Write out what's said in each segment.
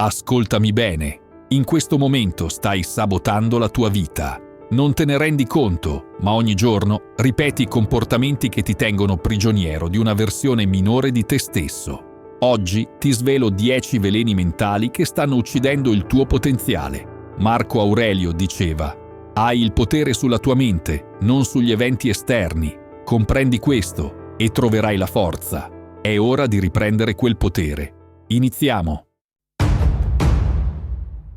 Ascoltami bene. In questo momento stai sabotando la tua vita. Non te ne rendi conto, ma ogni giorno ripeti comportamenti che ti tengono prigioniero di una versione minore di te stesso. Oggi ti svelo 10 veleni mentali che stanno uccidendo il tuo potenziale. Marco Aurelio diceva: hai il potere sulla tua mente, non sugli eventi esterni. Comprendi questo e troverai la forza. È ora di riprendere quel potere. Iniziamo.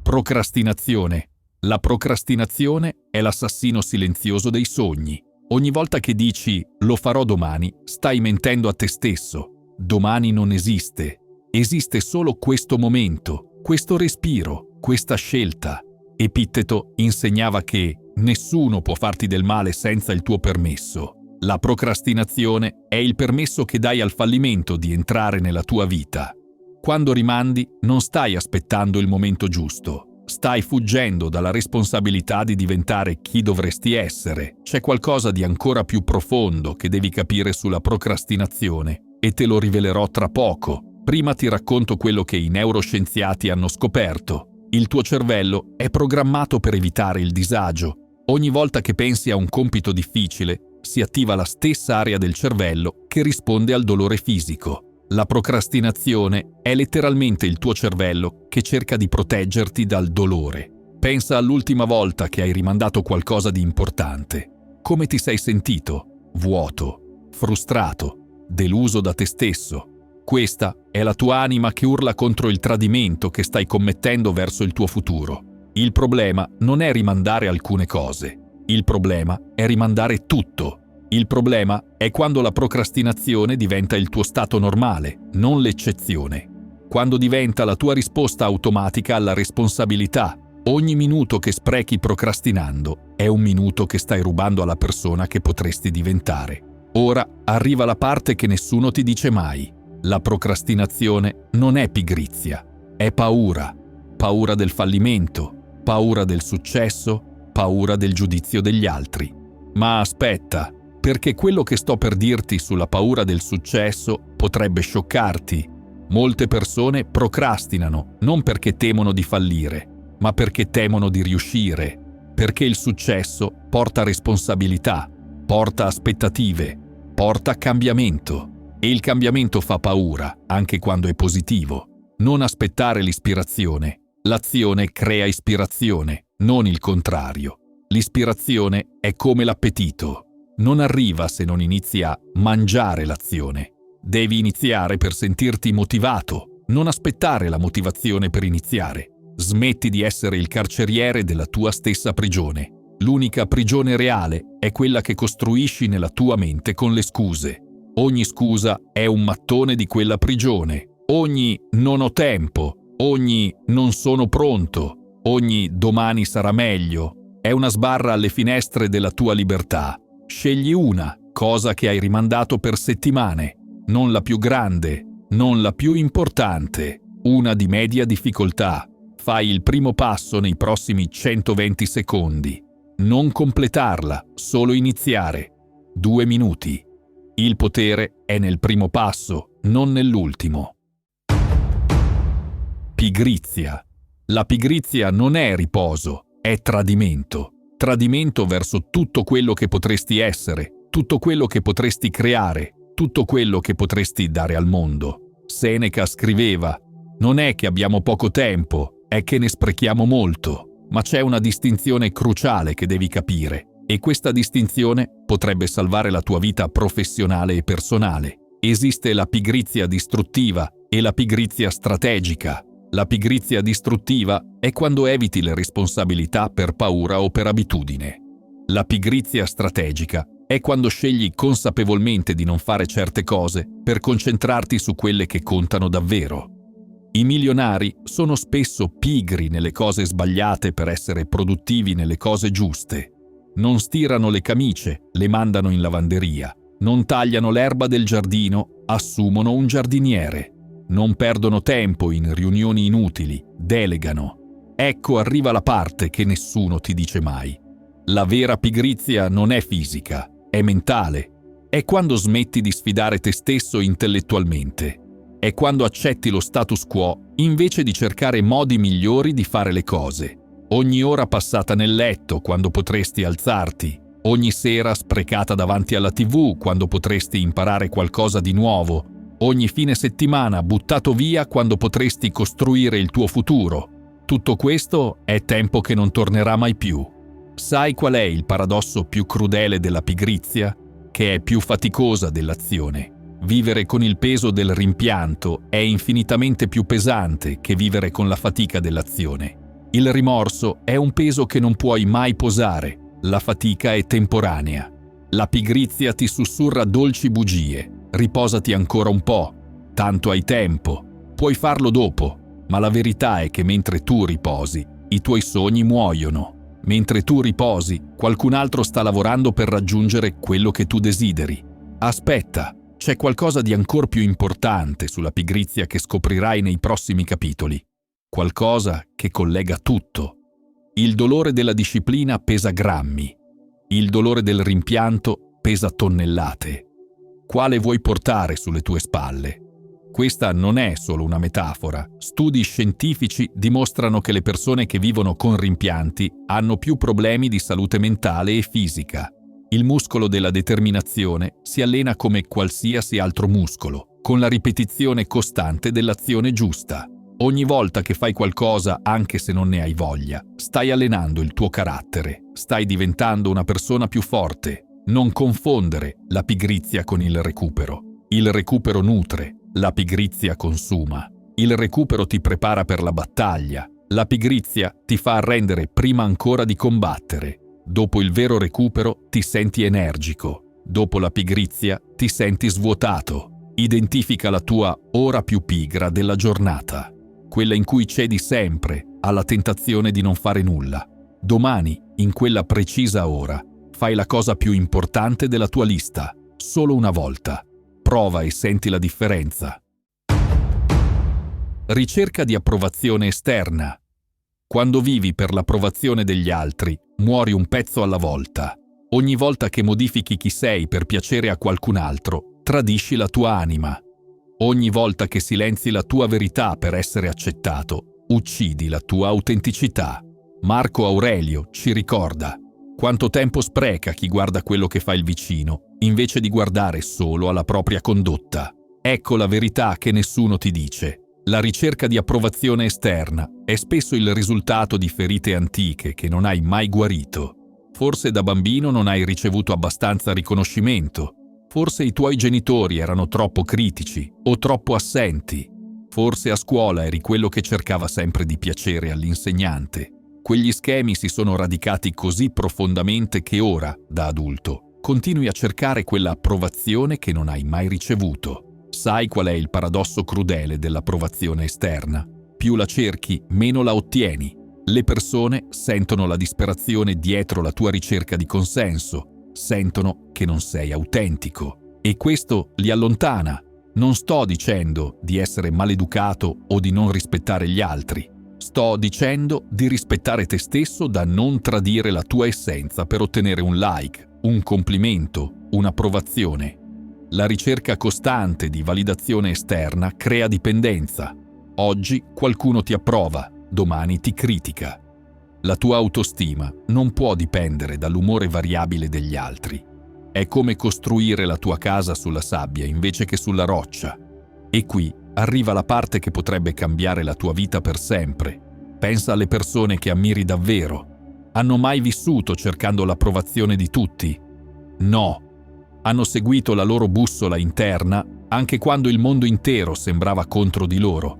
Procrastinazione. La procrastinazione è l'assassino silenzioso dei sogni. Ogni volta che dici «lo farò domani», stai mentendo a te stesso. Domani non esiste. Esiste solo questo momento, questo respiro, questa scelta. Epitteto insegnava che nessuno può farti del male senza il tuo permesso. La procrastinazione è il permesso che dai al fallimento di entrare nella tua vita. Quando rimandi, non stai aspettando il momento giusto. Stai fuggendo dalla responsabilità di diventare chi dovresti essere. C'è qualcosa di ancora più profondo che devi capire sulla procrastinazione e te lo rivelerò tra poco. Prima ti racconto quello che i neuroscienziati hanno scoperto. Il tuo cervello è programmato per evitare il disagio. Ogni volta che pensi a un compito difficile, si attiva la stessa area del cervello che risponde al dolore fisico. La procrastinazione è letteralmente il tuo cervello che cerca di proteggerti dal dolore. Pensa all'ultima volta che hai rimandato qualcosa di importante. Come ti sei sentito? Vuoto, frustrato, deluso da te stesso. Questa è la tua anima che urla contro il tradimento che stai commettendo verso il tuo futuro. Il problema non è rimandare alcune cose. Il problema è rimandare tutto. Il problema è quando la procrastinazione diventa il tuo stato normale, non l'eccezione. Quando diventa la tua risposta automatica alla responsabilità. Ogni minuto che sprechi procrastinando è un minuto che stai rubando alla persona che potresti diventare. Ora arriva la parte che nessuno ti dice mai. La procrastinazione non è pigrizia, è paura. Paura del fallimento, paura del successo, paura del giudizio degli altri. Ma aspetta, perché quello che sto per dirti sulla paura del successo potrebbe scioccarti. Molte persone procrastinano non perché temono di fallire, ma perché temono di riuscire, perché il successo porta responsabilità, porta aspettative, porta cambiamento. E il cambiamento fa paura, anche quando è positivo. Non aspettare l'ispirazione. L'azione crea ispirazione, non il contrario. L'ispirazione è come l'appetito. Non arriva se non inizi a mangiare l'azione. Devi iniziare per sentirti motivato, non aspettare la motivazione per iniziare. Smetti di essere il carceriere della tua stessa prigione. L'unica prigione reale è quella che costruisci nella tua mente con le scuse. Ogni scusa è un mattone di quella prigione. Ogni non ho tempo, ogni non sono pronto, ogni domani sarà meglio è una sbarra alle finestre della tua libertà. Scegli una cosa che hai rimandato per settimane, non la più grande, non la più importante, una di media difficoltà. Fai il primo passo nei prossimi 120 secondi. Non completarla, solo iniziare. 2 minuti. Il potere è nel primo passo, non nell'ultimo. Pigrizia. La pigrizia non è riposo, è tradimento. Tradimento verso tutto quello che potresti essere, tutto quello che potresti creare, tutto quello che potresti dare al mondo. Seneca scriveva: non è che abbiamo poco tempo, è che ne sprechiamo molto. Ma c'è una distinzione cruciale che devi capire, e questa distinzione potrebbe salvare la tua vita professionale e personale. Esiste la pigrizia distruttiva e la pigrizia strategica. La pigrizia distruttiva è quando eviti le responsabilità per paura o per abitudine. La pigrizia strategica è quando scegli consapevolmente di non fare certe cose per concentrarti su quelle che contano davvero. I milionari sono spesso pigri nelle cose sbagliate per essere produttivi nelle cose giuste. Non stirano le camicie, le mandano in lavanderia. Non tagliano l'erba del giardino, assumono un giardiniere. Non perdono tempo in riunioni inutili, delegano. Ecco arriva la parte che nessuno ti dice mai. La vera pigrizia non è fisica, è mentale. È quando smetti di sfidare te stesso intellettualmente. È quando accetti lo status quo invece di cercare modi migliori di fare le cose. Ogni ora passata nel letto quando potresti alzarti, ogni sera sprecata davanti alla TV quando potresti imparare qualcosa di nuovo, ogni fine settimana buttato via quando potresti costruire il tuo futuro. Tutto questo è tempo che non tornerà mai più. Sai qual è il paradosso più crudele della pigrizia? Che è più faticosa dell'azione. Vivere con il peso del rimpianto è infinitamente più pesante che vivere con la fatica dell'azione. Il rimorso è un peso che non puoi mai posare, la fatica è temporanea. La pigrizia ti sussurra dolci bugie, riposati ancora un po', tanto hai tempo, puoi farlo dopo, ma la verità è che mentre tu riposi, i tuoi sogni muoiono. Mentre tu riposi, qualcun altro sta lavorando per raggiungere quello che tu desideri. Aspetta, c'è qualcosa di ancor più importante sulla pigrizia che scoprirai nei prossimi capitoli. Qualcosa che collega tutto. Il dolore della disciplina pesa grammi. Il dolore del rimpianto pesa tonnellate. Quale vuoi portare sulle tue spalle? Questa non è solo una metafora. Studi scientifici dimostrano che le persone che vivono con rimpianti hanno più problemi di salute mentale e fisica. Il muscolo della determinazione si allena come qualsiasi altro muscolo, con la ripetizione costante dell'azione giusta. Ogni volta che fai qualcosa, anche se non ne hai voglia, stai allenando il tuo carattere, stai diventando una persona più forte. Non confondere la pigrizia con il recupero. Il recupero nutre, la pigrizia consuma. Il recupero ti prepara per la battaglia. La pigrizia ti fa arrendere prima ancora di combattere. Dopo il vero recupero ti senti energico. Dopo la pigrizia ti senti svuotato. Identifica la tua ora più pigra della giornata. Quella in cui cedi sempre alla tentazione di non fare nulla. Domani, in quella precisa ora, fai la cosa più importante della tua lista, solo una volta. Prova e senti la differenza. Ricerca di approvazione esterna. Quando vivi per l'approvazione degli altri, muori un pezzo alla volta. Ogni volta che modifichi chi sei per piacere a qualcun altro, tradisci la tua anima. Ogni volta che silenzi la tua verità per essere accettato, uccidi la tua autenticità. Marco Aurelio ci ricorda: quanto tempo spreca chi guarda quello che fa il vicino, invece di guardare solo alla propria condotta. Ecco la verità che nessuno ti dice. La ricerca di approvazione esterna è spesso il risultato di ferite antiche che non hai mai guarito. Forse da bambino non hai ricevuto abbastanza riconoscimento. Forse i tuoi genitori erano troppo critici o troppo assenti. Forse a scuola eri quello che cercava sempre di piacere all'insegnante. Quegli schemi si sono radicati così profondamente che ora, da adulto, continui a cercare quella approvazione che non hai mai ricevuto. Sai qual è il paradosso crudele dell'approvazione esterna? Più la cerchi, meno la ottieni. Le persone sentono la disperazione dietro la tua ricerca di consenso. Sentono che non sei autentico e questo li allontana. Non sto dicendo di essere maleducato o di non rispettare gli altri. Sto dicendo di rispettare te stesso da non tradire la tua essenza per ottenere un like, un complimento, un'approvazione. La ricerca costante di validazione esterna crea dipendenza. Oggi qualcuno ti approva, domani ti critica. La tua autostima non può dipendere dall'umore variabile degli altri. È come costruire la tua casa sulla sabbia invece che sulla roccia. E qui arriva la parte che potrebbe cambiare la tua vita per sempre. Pensa alle persone che ammiri davvero. Hanno mai vissuto cercando l'approvazione di tutti? No. Hanno seguito la loro bussola interna anche quando il mondo intero sembrava contro di loro.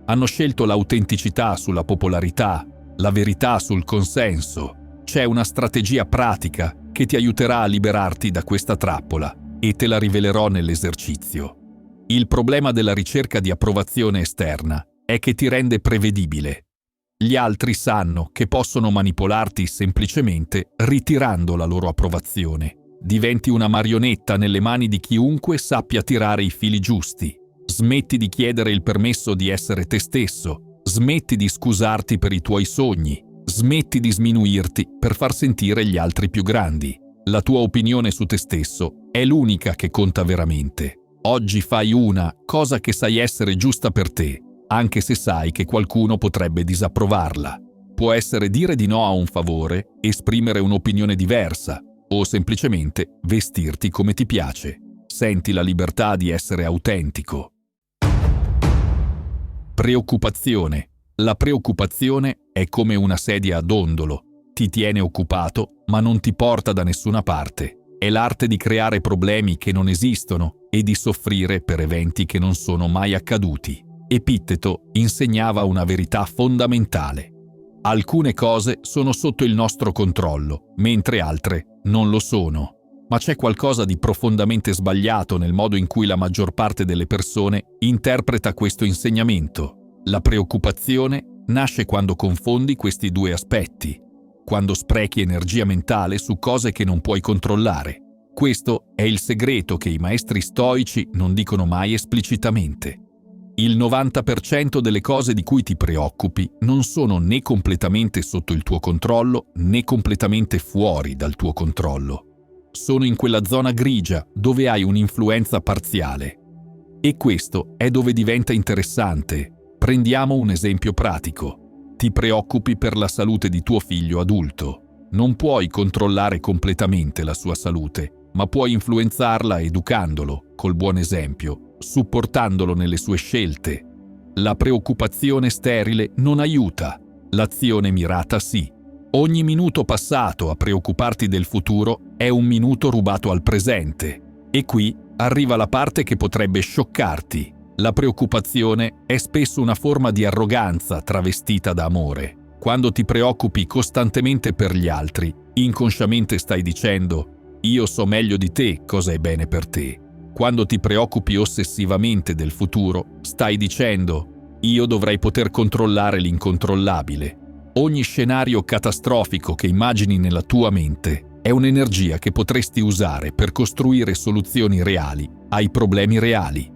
Hanno scelto l'autenticità sulla popolarità, la verità sul consenso. C'è una strategia pratica che ti aiuterà a liberarti da questa trappola e te la rivelerò nell'esercizio. Il problema della ricerca di approvazione esterna è che ti rende prevedibile. Gli altri sanno che possono manipolarti semplicemente ritirando la loro approvazione. Diventi una marionetta nelle mani di chiunque sappia tirare i fili giusti. Smetti di chiedere il permesso di essere te stesso. Smetti di scusarti per i tuoi sogni. Smetti di sminuirti per far sentire gli altri più grandi. La tua opinione su te stesso è l'unica che conta veramente. Oggi fai una cosa che sai essere giusta per te. anche se sai che qualcuno potrebbe disapprovarla. Può essere dire di no a un favore, esprimere un'opinione diversa o semplicemente vestirti come ti piace. Senti la libertà di essere autentico. Preoccupazione. La preoccupazione è come una sedia a dondolo. Ti tiene occupato, ma non ti porta da nessuna parte. È l'arte di creare problemi che non esistono e di soffrire per eventi che non sono mai accaduti. Epitteto insegnava una verità fondamentale. Alcune cose sono sotto il nostro controllo, mentre altre non lo sono. Ma c'è qualcosa di profondamente sbagliato nel modo in cui la maggior parte delle persone interpreta questo insegnamento. La preoccupazione nasce quando confondi questi due aspetti, quando sprechi energia mentale su cose che non puoi controllare. Questo è il segreto che i maestri stoici non dicono mai esplicitamente. Il 90% delle cose di cui ti preoccupi non sono né completamente sotto il tuo controllo né completamente fuori dal tuo controllo. Sono in quella zona grigia dove hai un'influenza parziale. E questo è dove diventa interessante. Prendiamo un esempio pratico. Ti preoccupi per la salute di tuo figlio adulto. Non puoi controllare completamente la sua salute, ma puoi influenzarla educandolo, col buon esempio, supportandolo nelle sue scelte. La preoccupazione sterile non aiuta, l'azione mirata sì. Ogni minuto passato a preoccuparti del futuro è un minuto rubato al presente. E qui arriva la parte che potrebbe scioccarti. La preoccupazione è spesso una forma di arroganza travestita da amore. Quando ti preoccupi costantemente per gli altri, inconsciamente stai dicendo «Io so meglio di te cosa è bene per te». Quando ti preoccupi ossessivamente del futuro, stai dicendo «Io dovrei poter controllare l'incontrollabile». Ogni scenario catastrofico che immagini nella tua mente è un'energia che potresti usare per costruire soluzioni reali ai problemi reali.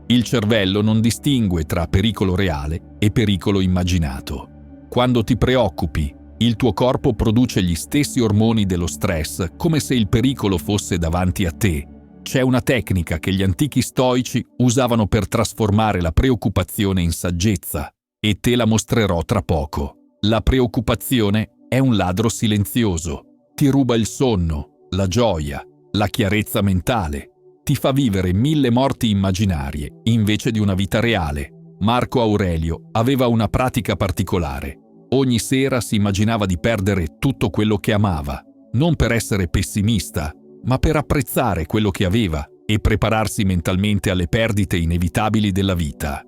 Il cervello non distingue tra pericolo reale e pericolo immaginato. Quando ti preoccupi, il tuo corpo produce gli stessi ormoni dello stress come se il pericolo fosse davanti a te. C'è una tecnica che gli antichi stoici usavano per trasformare la preoccupazione in saggezza e te la mostrerò tra poco. La preoccupazione è un ladro silenzioso. Ti ruba il sonno, la gioia, la chiarezza mentale. Ti fa vivere 1000 morti immaginarie invece di una vita reale. Marco Aurelio aveva una pratica particolare. Ogni sera si immaginava di perdere tutto quello che amava, non per essere pessimista, ma per apprezzare quello che aveva e prepararsi mentalmente alle perdite inevitabili della vita.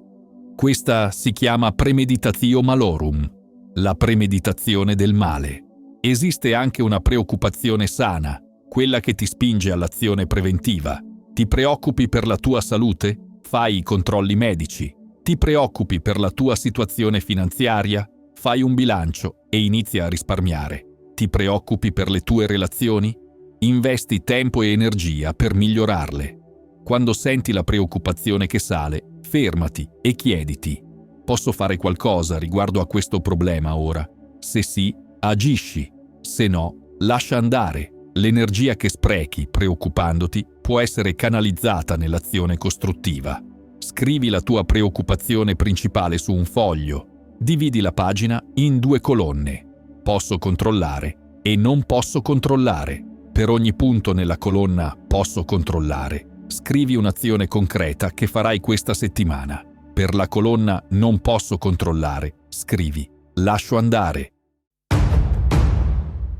Questa si chiama premeditatio malorum, la premeditazione del male. Esiste anche una preoccupazione sana, quella che ti spinge all'azione preventiva. Ti preoccupi per la tua salute? Fai i controlli medici. Ti preoccupi per la tua situazione finanziaria? Fai un bilancio e inizia a risparmiare. Ti preoccupi per le tue relazioni? Investi tempo e energia per migliorarle. Quando senti la preoccupazione che sale, fermati e chiediti: posso fare qualcosa riguardo a questo problema ora? Se sì, agisci. Se no, lascia andare. L'energia che sprechi preoccupandoti può essere canalizzata nell'azione costruttiva. Scrivi la tua preoccupazione principale su un foglio. Dividi la pagina in 2 colonne. Posso controllare e non posso controllare. Per ogni punto nella colonna posso controllare, scrivi un'azione concreta che farai questa settimana. Per la colonna non posso controllare, scrivi lascio andare.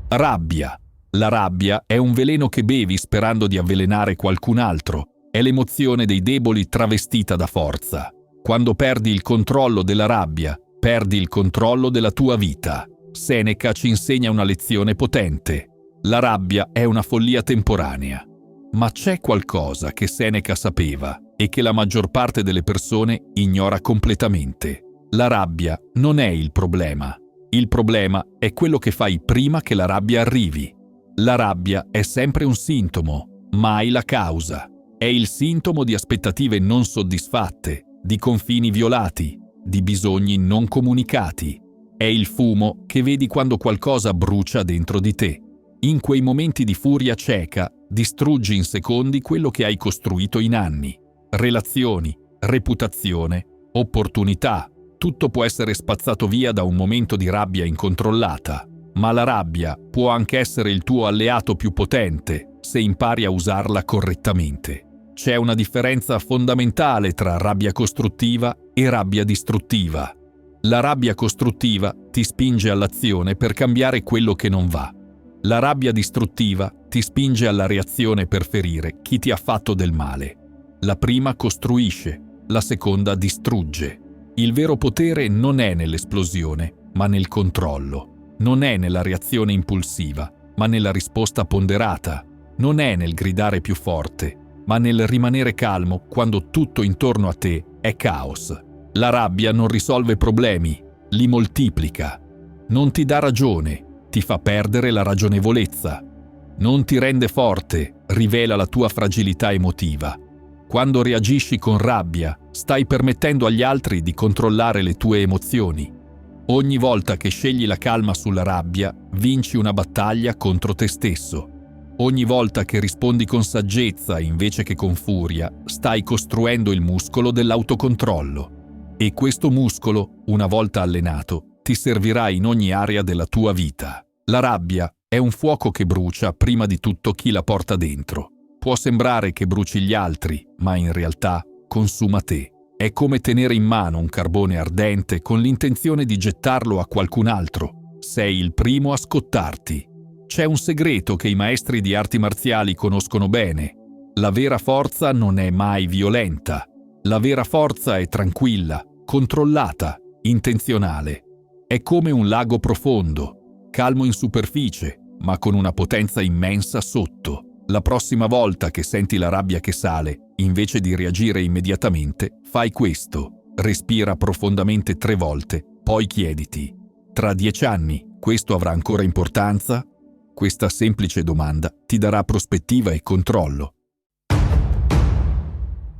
Rabbia. La rabbia è un veleno che bevi sperando di avvelenare qualcun altro. È l'emozione dei deboli travestita da forza. Quando perdi il controllo della rabbia, perdi il controllo della tua vita. Seneca ci insegna una lezione potente. La rabbia è una follia temporanea. Ma c'è qualcosa che Seneca sapeva e che la maggior parte delle persone ignora completamente. La rabbia non è il problema. Il problema è quello che fai prima che la rabbia arrivi. La rabbia è sempre un sintomo, mai la causa. È il sintomo di aspettative non soddisfatte, di confini violati, di bisogni non comunicati. È il fumo che vedi quando qualcosa brucia dentro di te. In quei momenti di furia cieca, distruggi in secondi quello che hai costruito in anni. Relazioni, reputazione, opportunità. Tutto può essere spazzato via da un momento di rabbia incontrollata, ma la rabbia può anche essere il tuo alleato più potente se impari a usarla correttamente. C'è una differenza fondamentale tra rabbia costruttiva e rabbia distruttiva. La rabbia costruttiva ti spinge all'azione per cambiare quello che non va. La rabbia distruttiva ti spinge alla reazione per ferire chi ti ha fatto del male. La prima costruisce, la seconda distrugge. Il vero potere non è nell'esplosione, ma nel controllo. Non è nella reazione impulsiva, ma nella risposta ponderata. Non è nel gridare più forte, ma nel rimanere calmo quando tutto intorno a te è caos. La rabbia non risolve problemi, li moltiplica. Non ti dà ragione, ti fa perdere la ragionevolezza. Non ti rende forte, rivela la tua fragilità emotiva. Quando reagisci con rabbia, stai permettendo agli altri di controllare le tue emozioni. Ogni volta che scegli la calma sulla rabbia, vinci una battaglia contro te stesso. Ogni volta che rispondi con saggezza invece che con furia, stai costruendo il muscolo dell'autocontrollo. E questo muscolo, una volta allenato, ti servirà in ogni area della tua vita. La rabbia è un fuoco che brucia prima di tutto chi la porta dentro. Può sembrare che bruci gli altri, ma in realtà consuma te. È come tenere in mano un carbone ardente con l'intenzione di gettarlo a qualcun altro. Sei il primo a scottarti. C'è un segreto che i maestri di arti marziali conoscono bene. La vera forza non è mai violenta. La vera forza è tranquilla, controllata, intenzionale. È come un lago profondo, calmo in superficie, ma con una potenza immensa sotto. La prossima volta che senti la rabbia che sale, invece di reagire immediatamente, fai questo. Respira profondamente 3 volte, poi chiediti: tra 10 anni questo avrà ancora importanza? Questa semplice domanda ti darà prospettiva e controllo.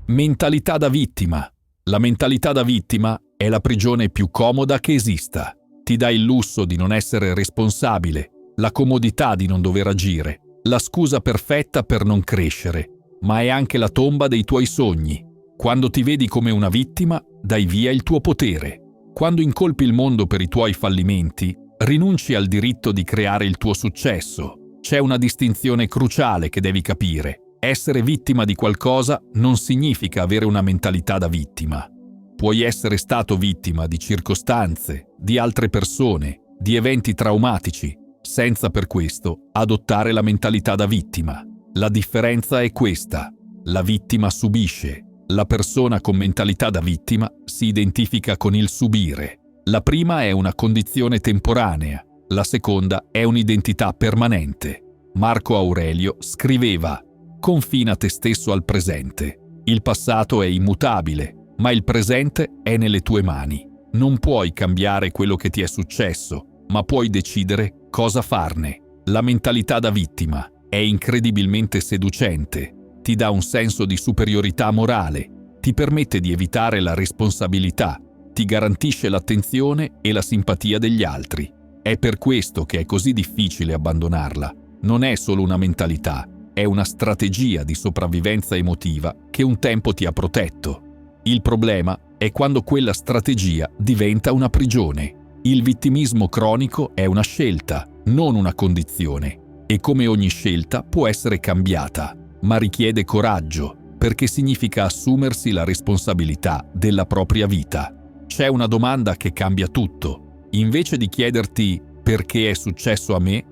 Mentalità da vittima. La mentalità da vittima è la prigione più comoda che esista. Ti dà il lusso di non essere responsabile, la comodità di non dover agire, la scusa perfetta per non crescere, ma è anche la tomba dei tuoi sogni. Quando ti vedi come una vittima, dai via il tuo potere. Quando incolpi il mondo per i tuoi fallimenti, rinunci al diritto di creare il tuo successo. C'è una distinzione cruciale che devi capire. Essere vittima di qualcosa non significa avere una mentalità da vittima. Puoi essere stato vittima di circostanze, di altre persone, di eventi traumatici, senza per questo adottare la mentalità da vittima. La differenza è questa: la vittima subisce, la persona con mentalità da vittima si identifica con il subire. La prima è una condizione temporanea, la seconda è un'identità permanente. Marco Aurelio scriveva: confina te stesso al presente. Il passato è immutabile, ma il presente è nelle tue mani. Non puoi cambiare quello che ti è successo, ma puoi decidere cosa farne. La mentalità da vittima è incredibilmente seducente, ti dà un senso di superiorità morale, ti permette di evitare la responsabilità, ti garantisce l'attenzione e la simpatia degli altri. È per questo che è così difficile abbandonarla. Non è solo una mentalità, è una strategia di sopravvivenza emotiva che un tempo ti ha protetto. Il problema è quando quella strategia diventa una prigione. Il vittimismo cronico è una scelta, non una condizione, e come ogni scelta può essere cambiata, ma richiede coraggio, perché significa assumersi la responsabilità della propria vita. C'è una domanda che cambia tutto. Invece di chiederti perché è successo a me,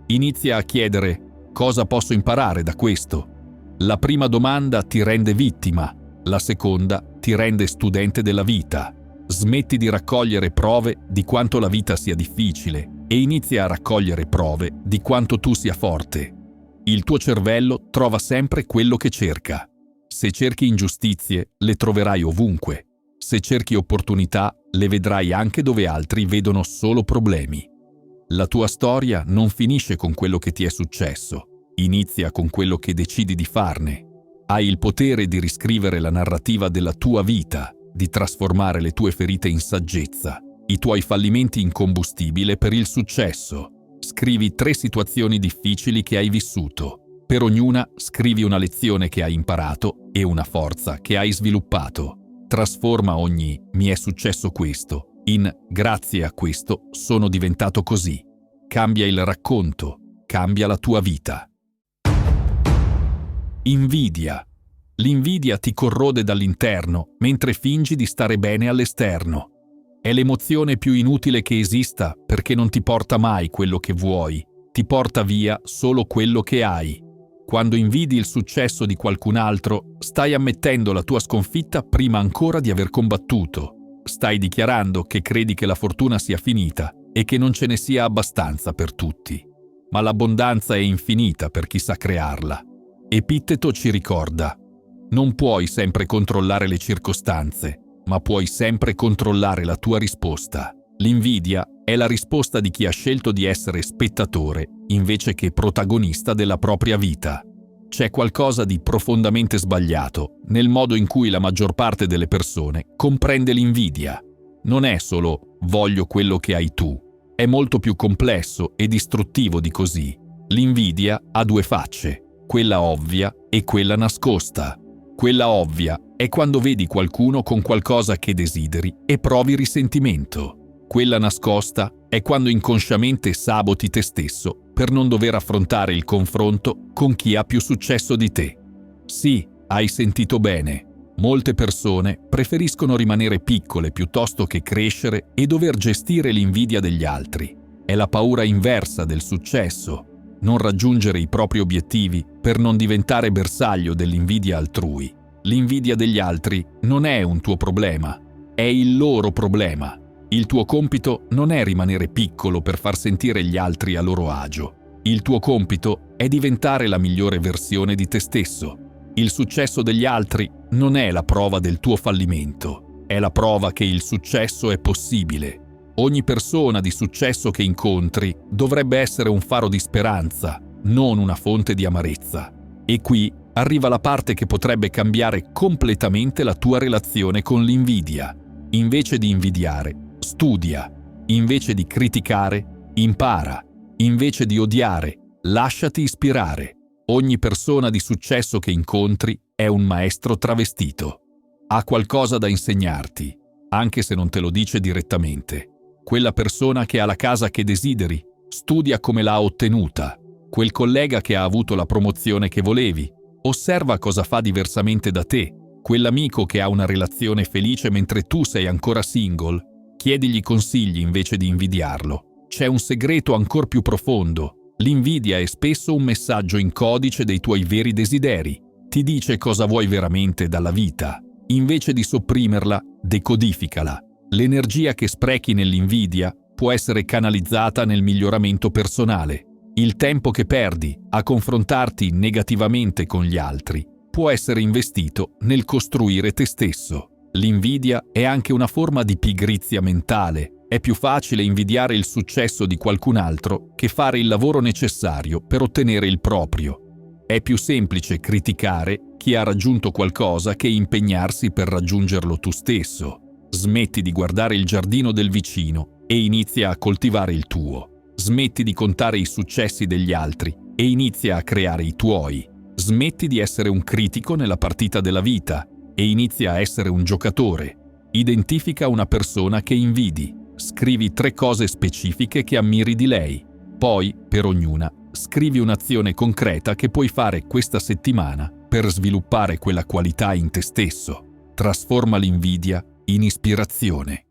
inizia a chiedere: cosa posso imparare da questo? La prima domanda ti rende vittima, la seconda ti rende studente della vita. Smetti di raccogliere prove di quanto la vita sia difficile e inizia a raccogliere prove di quanto tu sia forte. Il tuo cervello trova sempre quello che cerca. Se cerchi ingiustizie, le troverai ovunque. Se cerchi opportunità, le vedrai anche dove altri vedono solo problemi. La tua storia non finisce con quello che ti è successo, inizia con quello che decidi di farne. Hai il potere di riscrivere la narrativa della tua vita, di trasformare le tue ferite in saggezza, i tuoi fallimenti in combustibile per il successo. Scrivi 3 situazioni difficili che hai vissuto. Per ognuna scrivi una lezione che hai imparato e una forza che hai sviluppato. Trasforma ogni "mi è successo questo" in "grazie a questo sono diventato così". Cambia il racconto, cambia la tua vita. Invidia. L'invidia ti corrode dall'interno mentre fingi di stare bene all'esterno. È l'emozione più inutile che esista perché non ti porta mai quello che vuoi, ti porta via solo quello che hai. Quando invidi il successo di qualcun altro, stai ammettendo la tua sconfitta prima ancora di aver combattuto. Stai dichiarando che credi che la fortuna sia finita e che non ce ne sia abbastanza per tutti. Ma l'abbondanza è infinita per chi sa crearla. Epitteto ci ricorda: non puoi sempre controllare le circostanze, ma puoi sempre controllare la tua risposta. L'invidia è la risposta di chi ha scelto di essere spettatore invece che protagonista della propria vita. C'è qualcosa di profondamente sbagliato nel modo in cui la maggior parte delle persone comprende l'invidia. Non è solo "voglio quello che hai tu", è molto più complesso e distruttivo di così. L'invidia ha due facce, quella ovvia e quella nascosta. Quella ovvia è quando vedi qualcuno con qualcosa che desideri e provi risentimento. Quella nascosta è quando inconsciamente saboti te stesso per non dover affrontare il confronto con chi ha più successo di te. Sì, hai sentito bene. Molte persone preferiscono rimanere piccole piuttosto che crescere e dover gestire l'invidia degli altri. È la paura inversa del successo. Non raggiungere i propri obiettivi per non diventare bersaglio dell'invidia altrui. L'invidia degli altri non è un tuo problema, è il loro problema. Il tuo compito non è rimanere piccolo per far sentire gli altri a loro agio. Il tuo compito è diventare la migliore versione di te stesso. Il successo degli altri non è la prova del tuo fallimento, è la prova che il successo è possibile. Ogni persona di successo che incontri dovrebbe essere un faro di speranza, non una fonte di amarezza. E qui arriva la parte che potrebbe cambiare completamente la tua relazione con l'invidia. Invece di invidiare, studia. Invece di criticare, impara. Invece di odiare, lasciati ispirare. Ogni persona di successo che incontri è un maestro travestito. Ha qualcosa da insegnarti, anche se non te lo dice direttamente. Quella persona che ha la casa che desideri, studia come l'ha ottenuta. Quel collega che ha avuto la promozione che volevi, osserva cosa fa diversamente da te. Quell'amico che ha una relazione felice mentre tu sei ancora single, chiedigli consigli invece di invidiarlo. C'è un segreto ancor più profondo. L'invidia è spesso un messaggio in codice dei tuoi veri desideri. Ti dice cosa vuoi veramente dalla vita. Invece di sopprimerla, decodificala. L'energia che sprechi nell'invidia può essere canalizzata nel miglioramento personale. Il tempo che perdi a confrontarti negativamente con gli altri può essere investito nel costruire te stesso. L'invidia è anche una forma di pigrizia mentale. È più facile invidiare il successo di qualcun altro che fare il lavoro necessario per ottenere il proprio. È più semplice criticare chi ha raggiunto qualcosa che impegnarsi per raggiungerlo tu stesso. Smetti di guardare il giardino del vicino e inizia a coltivare il tuo. Smetti di contare i successi degli altri e inizia a creare i tuoi. Smetti di essere un critico nella partita della vita e inizia a essere un giocatore. Identifica una persona che invidi. Scrivi 3 cose specifiche che ammiri di lei. Poi, per ognuna, scrivi un'azione concreta che puoi fare questa settimana per sviluppare quella qualità in te stesso. Trasforma l'invidia in ispirazione.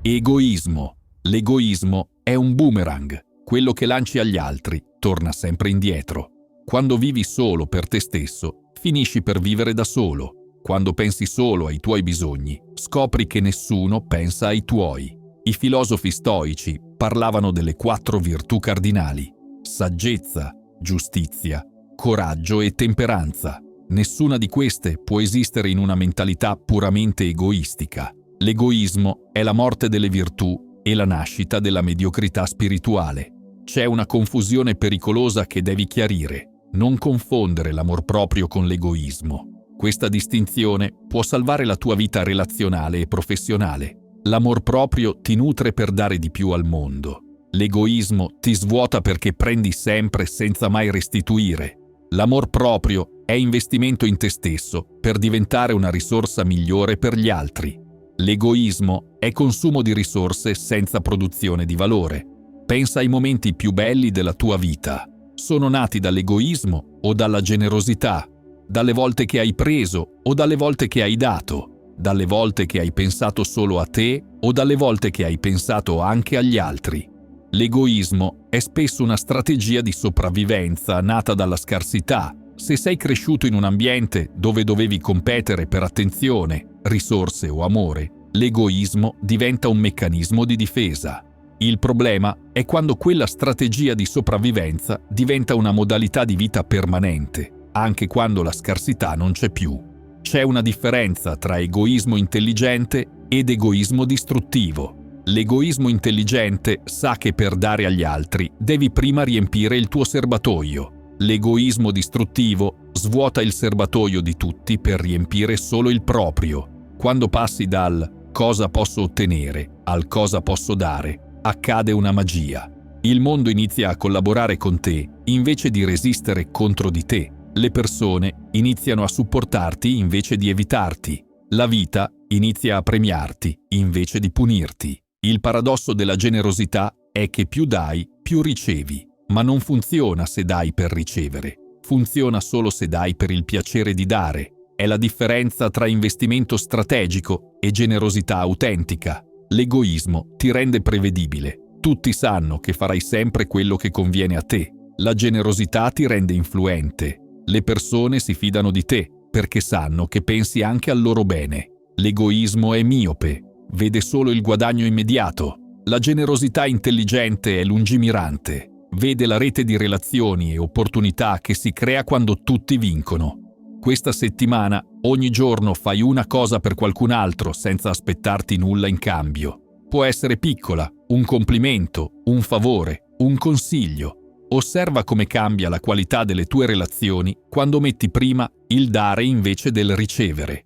Egoismo. L'egoismo è un boomerang. Quello che lanci agli altri torna sempre indietro. Quando vivi solo per te stesso, finisci per vivere da solo. Quando pensi solo ai tuoi bisogni, scopri che nessuno pensa ai tuoi. I filosofi stoici parlavano delle 4 virtù cardinali: saggezza, giustizia, coraggio e temperanza. Nessuna di queste può esistere in una mentalità puramente egoistica. L'egoismo è la morte delle virtù e la nascita della mediocrità spirituale. C'è una confusione pericolosa che devi chiarire. Non confondere l'amor proprio con l'egoismo. Questa distinzione può salvare la tua vita relazionale e professionale. L'amor proprio ti nutre per dare di più al mondo. L'egoismo ti svuota perché prendi sempre senza mai restituire. L'amor proprio è investimento in te stesso per diventare una risorsa migliore per gli altri. L'egoismo è consumo di risorse senza produzione di valore. Pensa ai momenti più belli della tua vita. Sono nati dall'egoismo o dalla generosità, dalle volte che hai preso o dalle volte che hai dato, dalle volte che hai pensato solo a te o dalle volte che hai pensato anche agli altri. L'egoismo è spesso una strategia di sopravvivenza nata dalla scarsità. Se sei cresciuto in un ambiente dove dovevi competere per attenzione, risorse o amore, l'egoismo diventa un meccanismo di difesa. Il problema è quando quella strategia di sopravvivenza diventa una modalità di vita permanente, anche quando la scarsità non c'è più. C'è una differenza tra egoismo intelligente ed egoismo distruttivo. L'egoismo intelligente sa che per dare agli altri devi prima riempire il tuo serbatoio. L'egoismo distruttivo svuota il serbatoio di tutti per riempire solo il proprio. Quando passi dal cosa posso ottenere al cosa posso dare, accade una magia. Il mondo inizia a collaborare con te invece di resistere contro di te. Le persone iniziano a supportarti invece di evitarti. La vita inizia a premiarti invece di punirti. Il paradosso della generosità è che più dai, più ricevi. Ma non funziona se dai per ricevere. Funziona solo se dai per il piacere di dare. È la differenza tra investimento strategico e generosità autentica. L'egoismo ti rende prevedibile. Tutti sanno che farai sempre quello che conviene a te. La generosità ti rende influente. Le persone si fidano di te perché sanno che pensi anche al loro bene. L'egoismo è miope, vede solo il guadagno immediato. La generosità intelligente è lungimirante. Vede la rete di relazioni e opportunità che si crea quando tutti vincono. Questa settimana, ogni giorno fai una cosa per qualcun altro senza aspettarti nulla in cambio. Può essere piccola, un complimento, un favore, un consiglio. Osserva come cambia la qualità delle tue relazioni quando metti prima il dare invece del ricevere.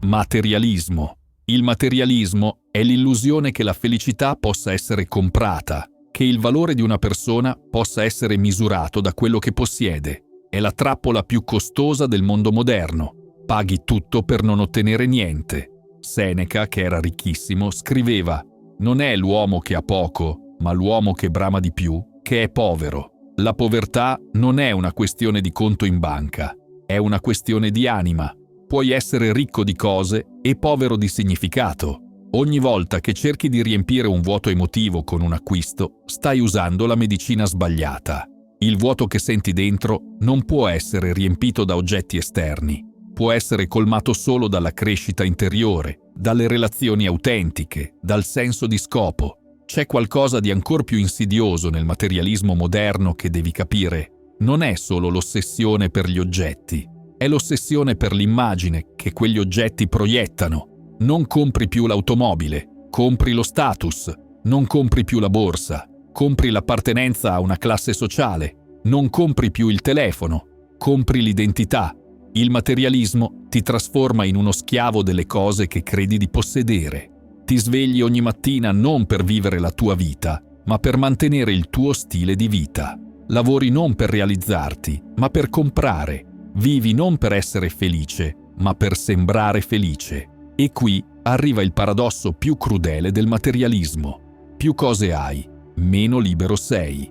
Materialismo. Il materialismo è l'illusione che la felicità possa essere comprata, che il valore di una persona possa essere misurato da quello che possiede. È la trappola più costosa del mondo moderno. Paghi tutto per non ottenere niente. Seneca, che era ricchissimo, scriveva: «Non è l'uomo che ha poco, ma l'uomo che brama di più, che è povero». La povertà non è una questione di conto in banca, è una questione di anima. Puoi essere ricco di cose e povero di significato. Ogni volta che cerchi di riempire un vuoto emotivo con un acquisto, stai usando la medicina sbagliata. Il vuoto che senti dentro non può essere riempito da oggetti esterni. Può essere colmato solo dalla crescita interiore, dalle relazioni autentiche, dal senso di scopo. C'è qualcosa di ancor più insidioso nel materialismo moderno che devi capire. Non è solo l'ossessione per gli oggetti, è l'ossessione per l'immagine che quegli oggetti proiettano. Non compri più l'automobile, compri lo status. Non compri più la borsa, compri l'appartenenza a una classe sociale. Non compri più il telefono, compri l'identità. Il materialismo ti trasforma in uno schiavo delle cose che credi di possedere. Ti svegli ogni mattina non per vivere la tua vita, ma per mantenere il tuo stile di vita. Lavori non per realizzarti, ma per comprare. Vivi non per essere felice, ma per sembrare felice. E qui arriva il paradosso più crudele del materialismo. Più cose hai, meno libero sei.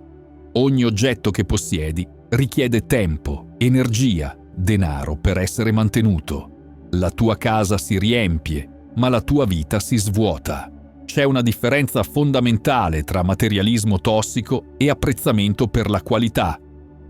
Ogni oggetto che possiedi richiede tempo, energia, denaro per essere mantenuto. La tua casa si riempie, ma la tua vita si svuota. C'è una differenza fondamentale tra materialismo tossico e apprezzamento per la qualità.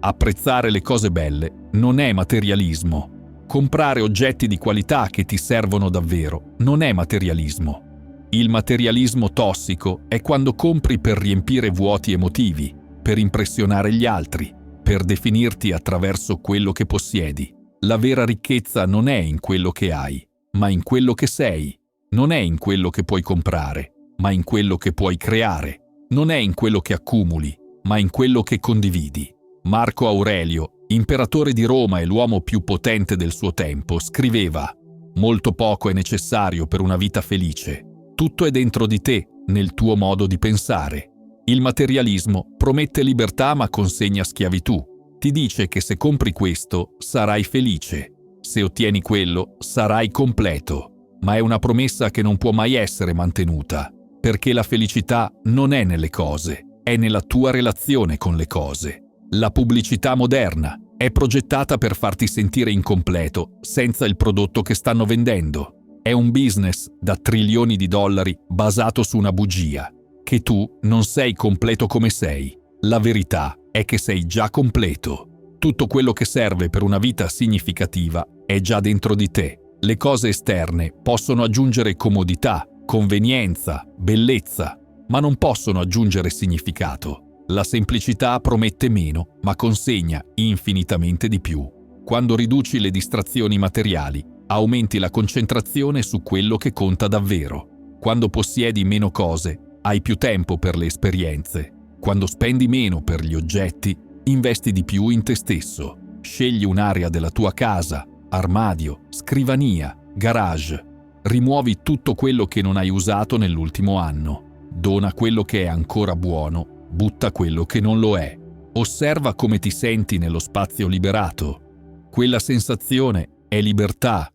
Apprezzare le cose belle non è materialismo. Comprare oggetti di qualità che ti servono davvero non è materialismo. Il materialismo tossico è quando compri per riempire vuoti emotivi, per impressionare gli altri, per definirti attraverso quello che possiedi. La vera ricchezza non è in quello che hai, ma in quello che sei. Non è in quello che puoi comprare, ma in quello che puoi creare. Non è in quello che accumuli, ma in quello che condividi. Marco Aurelio, imperatore di Roma e l'uomo più potente del suo tempo, scriveva: «Molto poco è necessario per una vita felice. Tutto è dentro di te, nel tuo modo di pensare». Il materialismo promette libertà ma consegna schiavitù. Ti dice che se compri questo sarai felice, se ottieni quello sarai completo, ma è una promessa che non può mai essere mantenuta, perché la felicità non è nelle cose, è nella tua relazione con le cose. La pubblicità moderna è progettata per farti sentire incompleto senza il prodotto che stanno vendendo. È un business da trilioni di dollari basato su una bugia, che tu non sei completo come sei. La verità è che sei già completo. Tutto quello che serve per una vita significativa è già dentro di te. Le cose esterne possono aggiungere comodità, convenienza, bellezza, ma non possono aggiungere significato. La semplicità promette meno, ma consegna infinitamente di più. Quando riduci le distrazioni materiali, aumenti la concentrazione su quello che conta davvero. Quando possiedi meno cose, hai più tempo per le esperienze. Quando spendi meno per gli oggetti, investi di più in te stesso. Scegli un'area della tua casa, armadio, scrivania, garage. Rimuovi tutto quello che non hai usato nell'ultimo anno. Dona quello che è ancora buono. Butta quello che non lo è. Osserva come ti senti nello spazio liberato. Quella sensazione è libertà.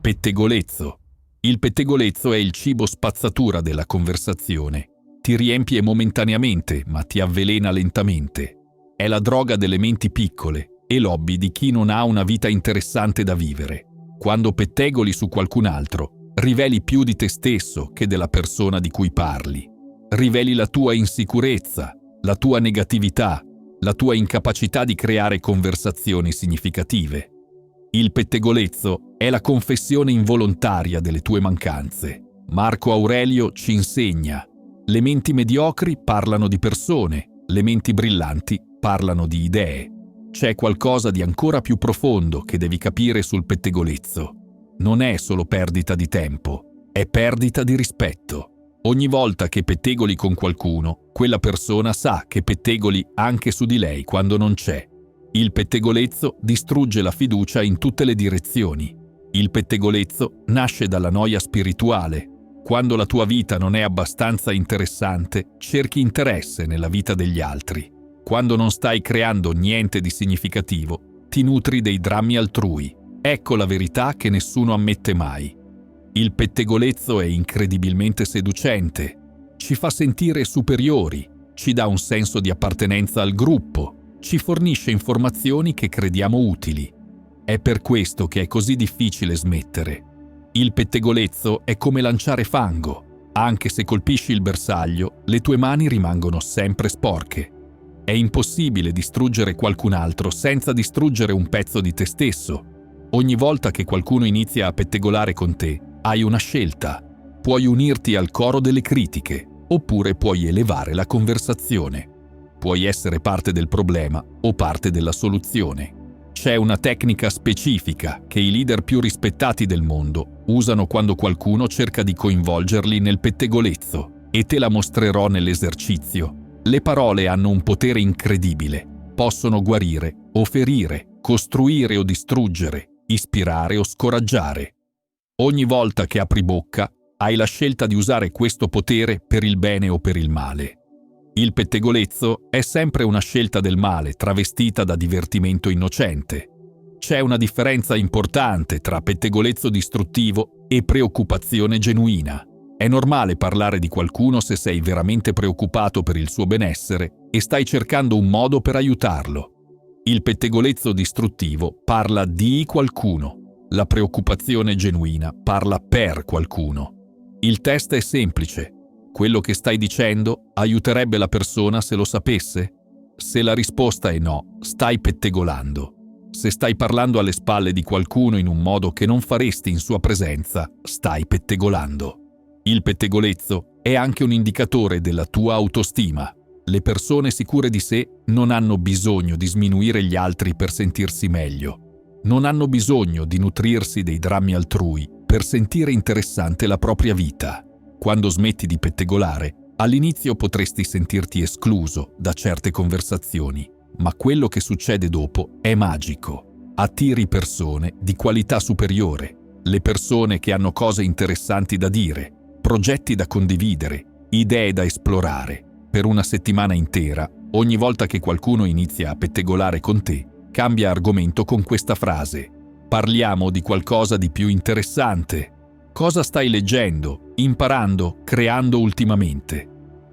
Pettegolezzo. Il pettegolezzo è il cibo spazzatura della conversazione. Ti riempie momentaneamente, ma ti avvelena lentamente. È la droga delle menti piccole e l'hobby di chi non ha una vita interessante da vivere. Quando pettegoli su qualcun altro, riveli più di te stesso che della persona di cui parli. Riveli la tua insicurezza, la tua negatività, la tua incapacità di creare conversazioni significative. Il pettegolezzo è la confessione involontaria delle tue mancanze. Marco Aurelio ci insegna: le menti mediocri parlano di persone, le menti brillanti parlano di idee. C'è qualcosa di ancora più profondo che devi capire sul pettegolezzo. Non è solo perdita di tempo, è perdita di rispetto. Ogni volta che pettegoli con qualcuno, quella persona sa che pettegoli anche su di lei quando non c'è. Il pettegolezzo distrugge la fiducia in tutte le direzioni. Il pettegolezzo nasce dalla noia spirituale. Quando la tua vita non è abbastanza interessante, cerchi interesse nella vita degli altri. Quando non stai creando niente di significativo, ti nutri dei drammi altrui. Ecco la verità che nessuno ammette mai. Il pettegolezzo è incredibilmente seducente, ci fa sentire superiori, ci dà un senso di appartenenza al gruppo, ci fornisce informazioni che crediamo utili. È per questo che è così difficile smettere. Il pettegolezzo è come lanciare fango. Anche se colpisci il bersaglio, le tue mani rimangono sempre sporche. È impossibile distruggere qualcun altro senza distruggere un pezzo di te stesso. Ogni volta che qualcuno inizia a pettegolare con te, hai una scelta. Puoi unirti al coro delle critiche, oppure puoi elevare la conversazione. Puoi essere parte del problema o parte della soluzione. C'è una tecnica specifica che i leader più rispettati del mondo usano quando qualcuno cerca di coinvolgerli nel pettegolezzo, e te la mostrerò nell'esercizio. Le parole hanno un potere incredibile. Possono guarire o ferire, costruire o distruggere, ispirare o scoraggiare. Ogni volta che apri bocca, hai la scelta di usare questo potere per il bene o per il male. Il pettegolezzo è sempre una scelta del male travestita da divertimento innocente. C'è una differenza importante tra pettegolezzo distruttivo e preoccupazione genuina. È normale parlare di qualcuno se sei veramente preoccupato per il suo benessere e stai cercando un modo per aiutarlo. Il pettegolezzo distruttivo parla di qualcuno. La preoccupazione genuina parla per qualcuno. Il test è semplice. Quello che stai dicendo aiuterebbe la persona se lo sapesse? Se la risposta è no, stai pettegolando. Se stai parlando alle spalle di qualcuno in un modo che non faresti in sua presenza, stai pettegolando. Il pettegolezzo è anche un indicatore della tua autostima. Le persone sicure di sé non hanno bisogno di sminuire gli altri per sentirsi meglio. Non hanno bisogno di nutrirsi dei drammi altrui per sentire interessante la propria vita. Quando smetti di pettegolare, all'inizio potresti sentirti escluso da certe conversazioni, ma quello che succede dopo è magico. Attiri persone di qualità superiore, le persone che hanno cose interessanti da dire, progetti da condividere, idee da esplorare. Per una settimana intera Ogni volta che qualcuno inizia a pettegolare con te, cambia argomento con questa frase: parliamo di qualcosa di più interessante. Cosa stai leggendo, imparando, creando ultimamente?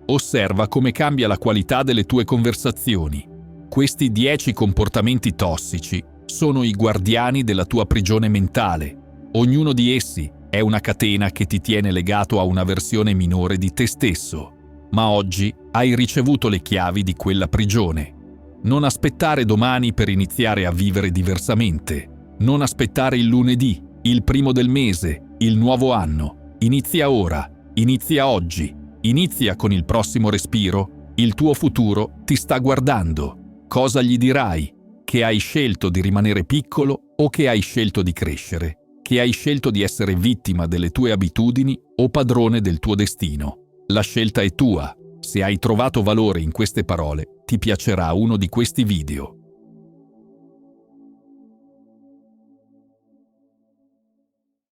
Osserva come cambia la qualità delle tue conversazioni. Questi 10 comportamenti tossici sono i guardiani della tua prigione mentale. Ognuno di essi è una catena che ti tiene legato a una versione minore di te stesso. Ma oggi hai ricevuto le chiavi di quella prigione. Non aspettare domani per iniziare a vivere diversamente. Non aspettare il lunedì, il primo del mese, il nuovo anno. Inizia ora, inizia oggi, inizia con il prossimo respiro. Il tuo futuro ti sta guardando. Cosa gli dirai? Che hai scelto di rimanere piccolo o che hai scelto di crescere? Che hai scelto di essere vittima delle tue abitudini o padrone del tuo destino? La scelta è tua. Se hai trovato valore in queste parole, ti piacerà uno di questi video.